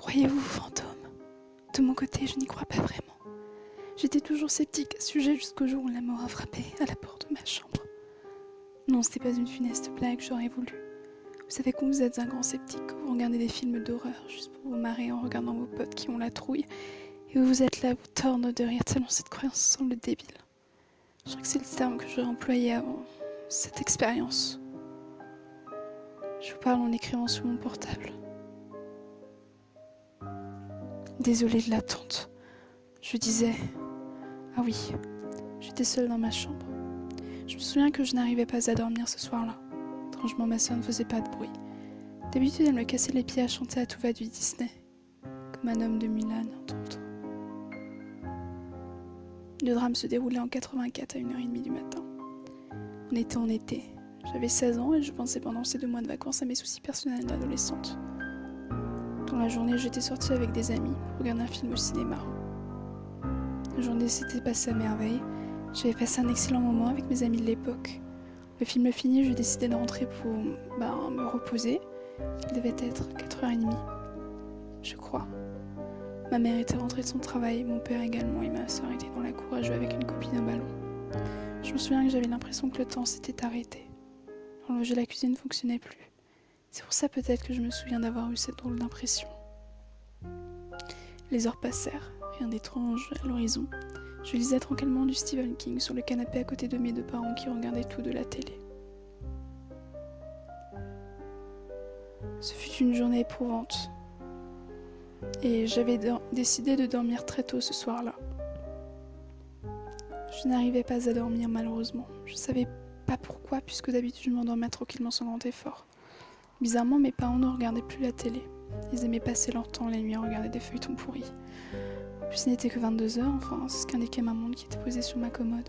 Croyez-vous, fantôme? De mon côté, je n'y crois pas vraiment. J'étais toujours sceptique à ce sujet jusqu'au jour où la mort a frappé à la porte de ma chambre. Non, c'était pas une funeste blague, j'aurais voulu. Vous savez quand vous êtes un grand sceptique, quand vous regardez des films d'horreur juste pour vous marrer en regardant vos potes qui ont la trouille, et vous êtes là, vous tordre de rire tellement cette croyance semble débile. Je crois que c'est le terme que j'aurais employé avant cette expérience. Je vous parle en écrivant sur mon portable. Désolée de l'attente. Je disais... Ah oui, j'étais seule dans ma chambre. Je me souviens que je n'arrivais pas à dormir ce soir-là. Étrangement, ma sœur ne faisait pas de bruit. D'habitude, elle me cassait les pieds à chanter à tout va du Disney. Comme un homme de Mulan, entre autres. Le drame se déroulait en 84 à 1h30 du matin. On était en été. J'avais 16 ans et je pensais pendant ces 2 mois de vacances à mes soucis personnels d'adolescente. Dans la journée, j'étais sortie avec des amis pour regarder un film au cinéma. La journée s'était passée à merveille. J'avais passé un excellent moment avec mes amis de l'époque. Le film fini, je décidais de rentrer pour me reposer. Il devait être 4h30, je crois. Ma mère était rentrée de son travail, mon père également, et ma soeur était dans la cour à jouer avec une copine au ballon. Je me souviens que j'avais l'impression que le temps s'était arrêté. L'horloge de la cuisine ne fonctionnait plus. C'est pour ça peut-être que je me souviens d'avoir eu cette drôle d'impression. Les heures passèrent, rien d'étrange à l'horizon. Je lisais tranquillement du Stephen King sur le canapé à côté de mes 2 parents qui regardaient tout de la télé. Ce fut une journée éprouvante. Et j'avais décidé de dormir très tôt ce soir-là. Je n'arrivais pas à dormir malheureusement. Je ne savais pas pourquoi, puisque d'habitude je m'endormais tranquillement sans grand effort. Bizarrement, mes parents ne regardaient plus la télé. Ils aimaient passer leur temps la nuit à regarder des feuilletons pourris. En plus, il n'était que 22h, enfin, c'est ce qu'indiquait ma montre qui était posée sur ma commode.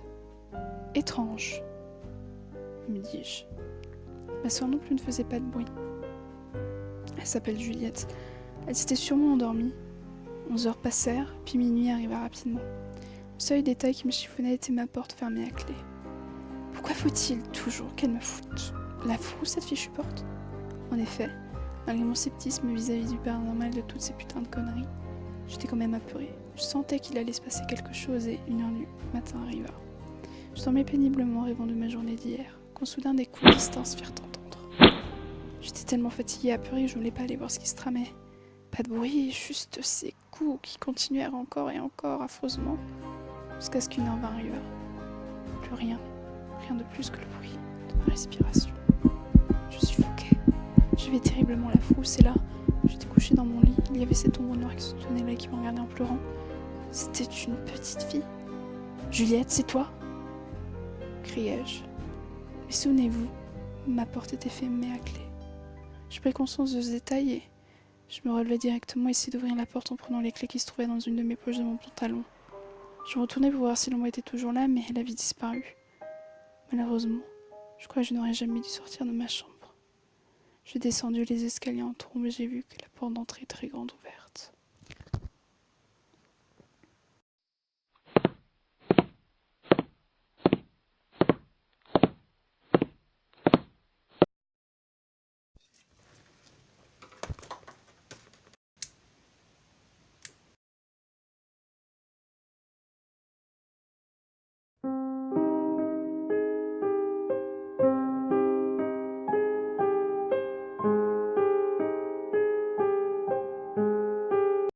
Étrange, me dis-je. Ma soeur non plus ne faisait pas de bruit. Elle s'appelle Juliette. Elle s'était sûrement endormie. 11 heures passèrent, puis minuit arriva rapidement. Le seul détail qui me chiffonnait était ma porte fermée à clé. Pourquoi faut-il toujours qu'elle me foute la frousse, cette fichue porte? En effet, malgré mon sceptisme vis-à-vis du paranormal de toutes ces putains de conneries, j'étais quand même apeurée. Je sentais qu'il allait se passer quelque chose et 1h du matin arriva. Je dormais péniblement rêvant de ma journée d'hier, quand soudain des coups distincts se firent entendre. J'étais tellement fatiguée et apeurée que je ne voulais pas aller voir ce qui se tramait. Pas de bruit, juste ces coups qui continuèrent encore et encore affreusement, jusqu'à ce qu'1h20 arriva. Plus rien, rien de plus que le bruit de ma respiration. Je suffoquais. J'avais terriblement la frousse et là, j'étais couchée dans mon lit. Il y avait cette ombre noire qui se tenait là et qui me regardait en pleurant. C'était une petite fille. Juliette, c'est toi? Criai-je. Mais souvenez-vous, ma porte était fermée à clé. Je pris conscience de ce détail et je me relevai directement et essayai d'ouvrir la porte en prenant les clés qui se trouvaient dans une de mes poches de mon pantalon. Je retournai pour voir si l'ombre était toujours là, mais elle avait disparu. Malheureusement, je crois que je n'aurais jamais dû sortir de ma chambre. Je descendis les escaliers en trombe et j'ai vu que la porte d'entrée est très grande ouverte.